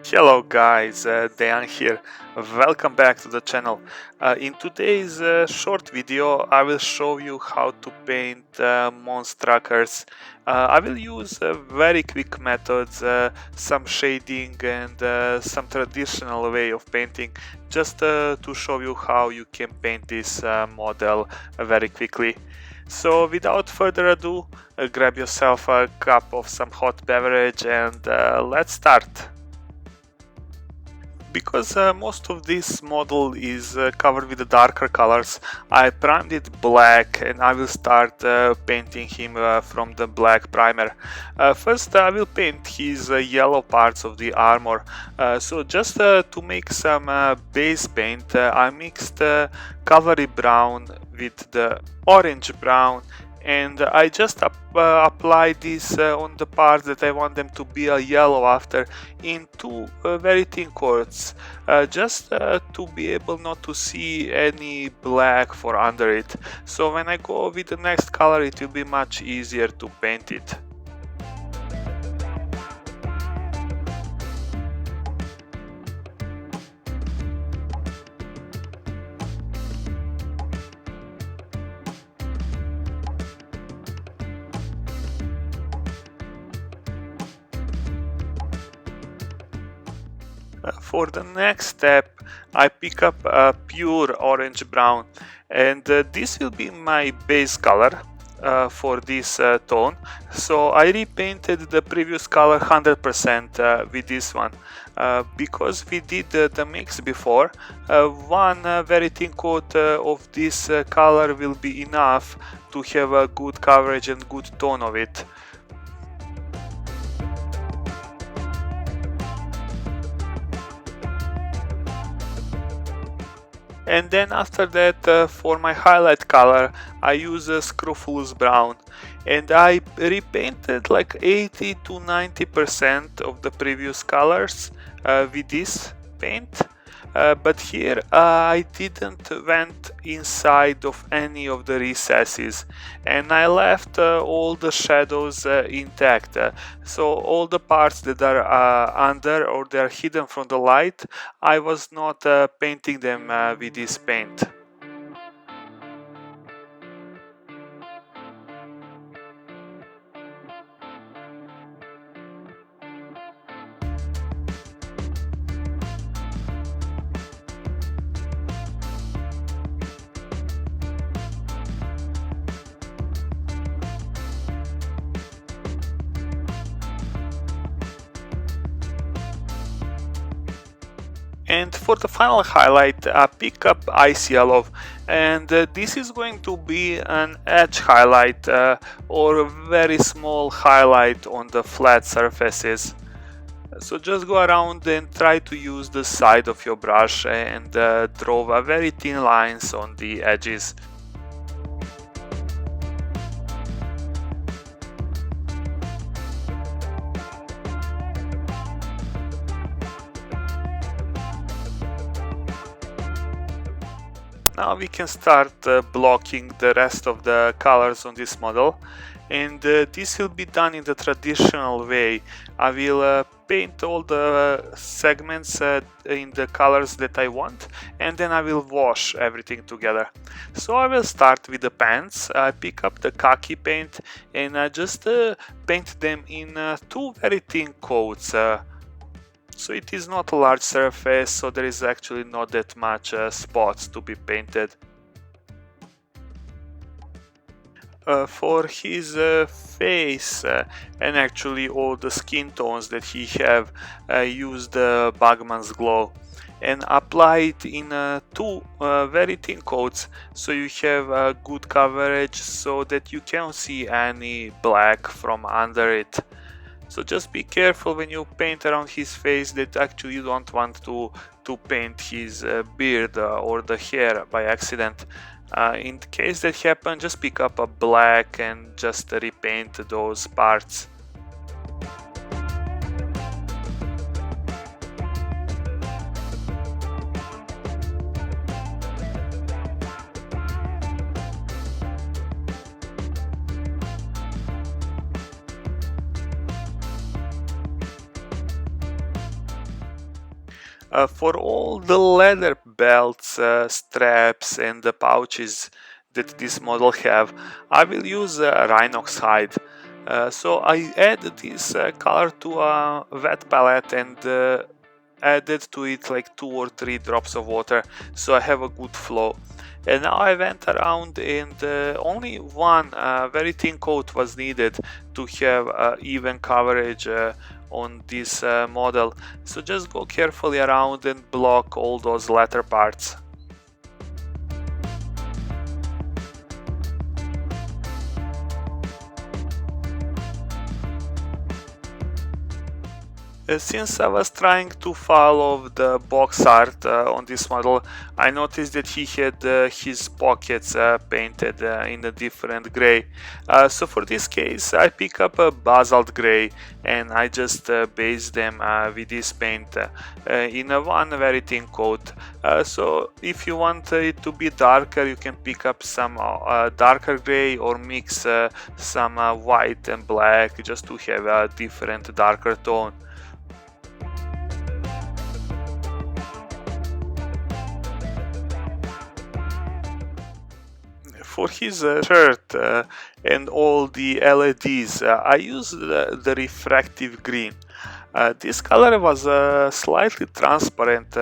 Hello guys, Dan here. Welcome back to the channel. In today's short video I will show you how to paint Monstruckers. I will use very quick methods, some shading and some traditional way of painting, just to show you how you can paint this model very quickly. So without further ado, grab yourself a cup of some hot beverage and let's start. Because most of this model is covered with the darker colors, I primed it black and I will start painting him from the black primer. First I will paint his yellow parts of the armor. So just to make some base paint, I mixed Cavalry brown with the orange brown, and I just apply this on the parts that I want them to be a yellow after in two very thin coats, just to be able not to see any black for under it. So when I go with the next color it will be much easier to paint it. For the next step, I pick up a pure orange brown, and this will be my base color for this tone. So I repainted the previous color 100% with this one. Because we did the mix before, one very thin coat of this color will be enough to have a good coverage and good tone of it. And then after that, for my highlight color, I use a Scrofulous brown, and I repainted like 80 to 90% of the previous colors with this paint. But here I didn't went inside of any of the recesses, and I left all the shadows intact. So all the parts that are under or they are hidden from the light, I was not painting them with this paint. And for the final highlight, I pick up Ice Yellow, and this is going to be an edge highlight or a very small highlight on the flat surfaces. So just go around and try to use the side of your brush and draw a very thin lines on the edges. Now we can start blocking the rest of the colors on this model, and this will be done in the traditional way. I will paint all the segments in the colors that I want, and then I will wash everything together. So I will start with the pants. I pick up the khaki paint and I just paint them in two very thin coats. So it is not a large surface, so there is actually not that much spots to be painted. For his face and actually all the skin tones that he have, I used Bugmans Glow and apply it in two very thin coats, so you have good coverage so that you can't see any black from under it. So just be careful when you paint around his face that actually you don't want to paint his beard or the hair by accident. In case that happens, just pick up a black and just repaint those parts. For all the leather belts, straps and the pouches that this model have, I will use Rhinox Hide. So I add this color to a wet palette and added to it like 2 or 3 drops of water, so I have a good flow. And now I went around and only one very thin coat was needed to have even coverage on this model. So just go carefully around and block all those latter parts. Since I was trying to follow the box art on this model, I noticed that he had his pockets painted in a different gray. So for this case, I pick up a Basalt gray and I just base them with this paint in a one very thin coat. So if you want it to be darker, you can pick up some darker gray or mix some white and black just to have a different darker tone. For his shirt and all the LEDs, I used the refractive green. This color was slightly transparent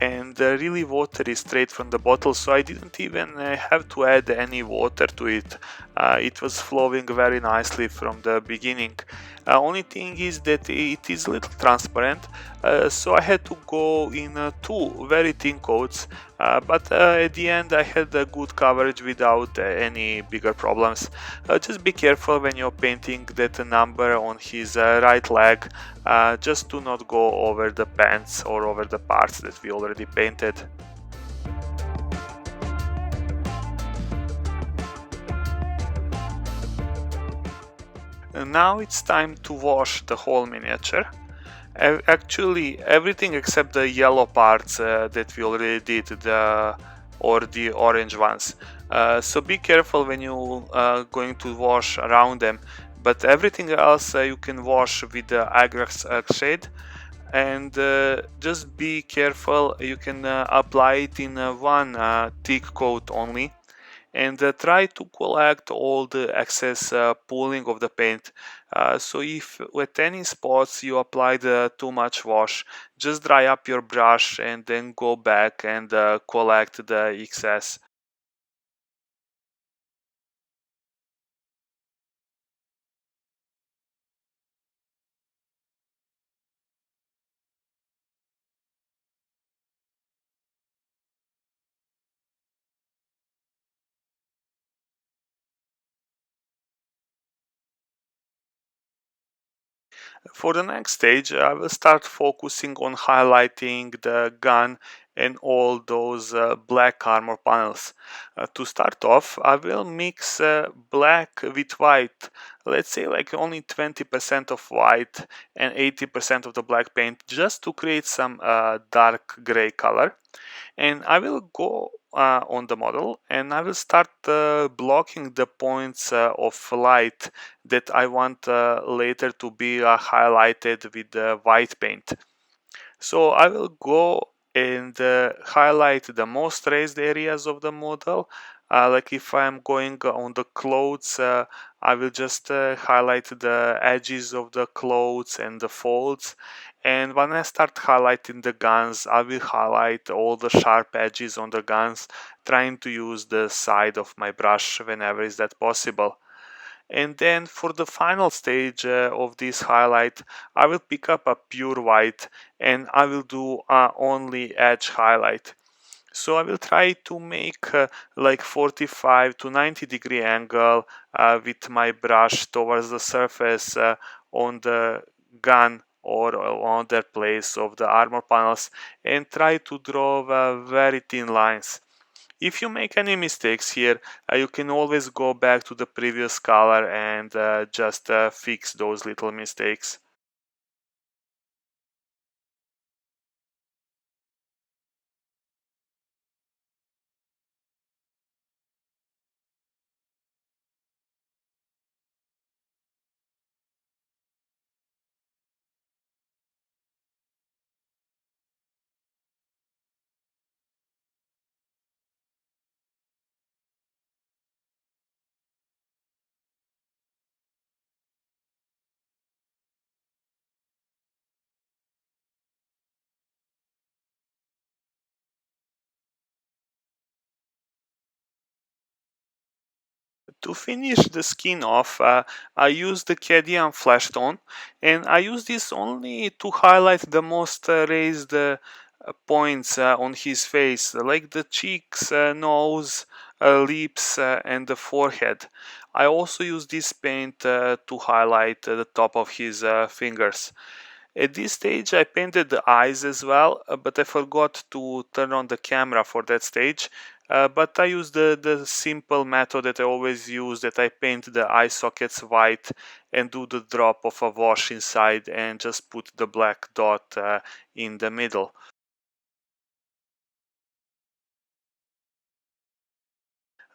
and really watery straight from the bottle, so I didn't even have to add any water to it. It was flowing very nicely from the beginning. Only thing is that it is a little transparent, so I had to go in two very thin coats, but at the end I had a good coverage without any bigger problems. Just be careful when you're painting that number on his right leg, just do not go over the pants or over the parts that we already painted. And now it's time to wash the whole miniature. Actually, everything except the yellow parts that we already did, or the orange ones. So be careful when you going to wash around them. But everything else you can wash with the Agrax Earthshade. And just be careful, you can apply it in one thick coat only, and try to collect all the excess pooling of the paint. So if at any spots you applied too much wash, just dry up your brush and then go back and collect the excess. For the next stage, I will start focusing on highlighting the gun and all those black armor panels. To start off, I will mix black with white, let's say like only 20% of white and 80% of the black paint, just to create some dark gray color. And I will go on the model and I will start blocking the points of light that I want later to be highlighted with white paint. So I will go and highlight the most raised areas of the model. Like if I'm going on the clothes, I will just highlight the edges of the clothes and the folds. And when I start highlighting the guns, I will highlight all the sharp edges on the guns, trying to use the side of my brush whenever is that possible. And then for the final stage of this highlight, I will pick up a pure white and I will do only edge highlight. So I will try to make like 45 to 90 degree angle with my brush towards the surface on the gun or on the place of the armor panels, and try to draw very thin lines. If you make any mistakes here, you can always go back to the previous color and just fix those little mistakes. To finish the skin off, I use the Cadian Fleshtone, and I use this only to highlight the most raised points on his face, like the cheeks, nose, lips, and the forehead. I also use this paint to highlight the top of his fingers. At this stage I painted the eyes as well, but I forgot to turn on the camera for that stage. But I used the simple method that I always use, that I paint the eye sockets white and do the drop of a wash inside and just put the black dot in the middle.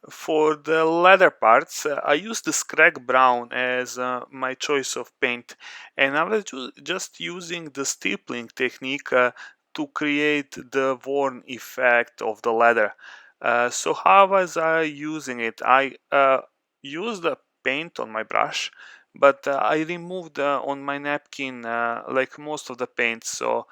For the leather parts, I used the Scrag Brown as my choice of paint, and I was just using the stippling technique to create the worn effect of the leather. So how was I using it? I used the paint on my brush, but I removed on my napkin like most of the paint, so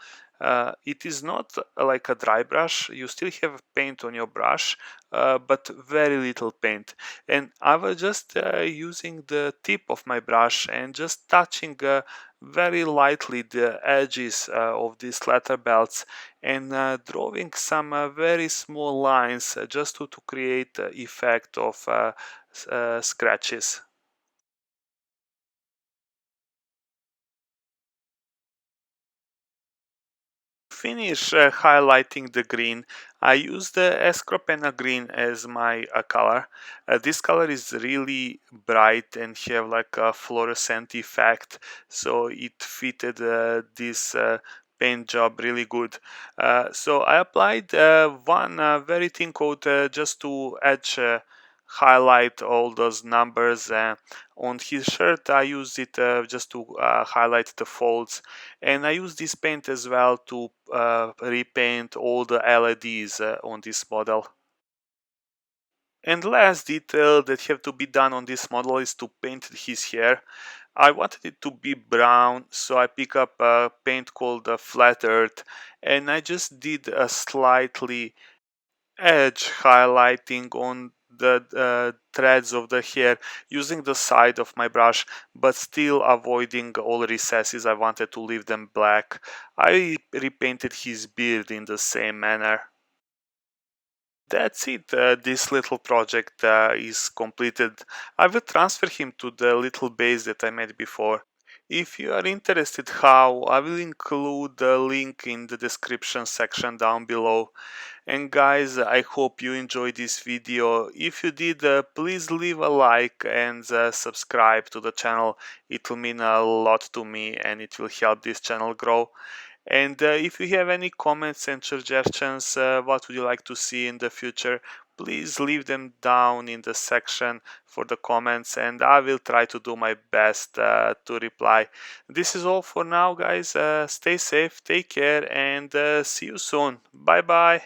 it is not like a dry brush. You still have paint on your brush, but very little paint. And I was just using the tip of my brush and just touching very lightly the edges of these leather belts and drawing some very small lines just to create the effect of scratches. Finish highlighting the green, I use the Escorpena green as my color. This color is really bright and have like a fluorescent effect, so it fitted this paint job really good. So I applied one very thin coat just to edge highlight all those numbers. On his shirt I used it just to highlight the folds, and I use this paint as well to repaint all the LEDs on this model. And last detail that have to be done on this model is to paint his hair. I wanted it to be brown, so I pick up a paint called Flat Earth, and I just did a slightly edge highlighting on the threads of the hair using the side of my brush, but still avoiding all recesses. I wanted to leave them black. I repainted his beard in the same manner. That's it. This little project is completed. I will transfer him to the little base that I made before. If you are interested how, I will include the link in the description section down below. And guys, I hope you enjoyed this video. If you did, please leave a like and subscribe to the channel. It will mean a lot to me and it will help this channel grow. And if you have any comments and suggestions, what would you like to see in the future, please leave them down in the section for the comments, and I will try to do my best to reply. This is all for now, guys. Stay safe, take care, and see you soon. Bye bye.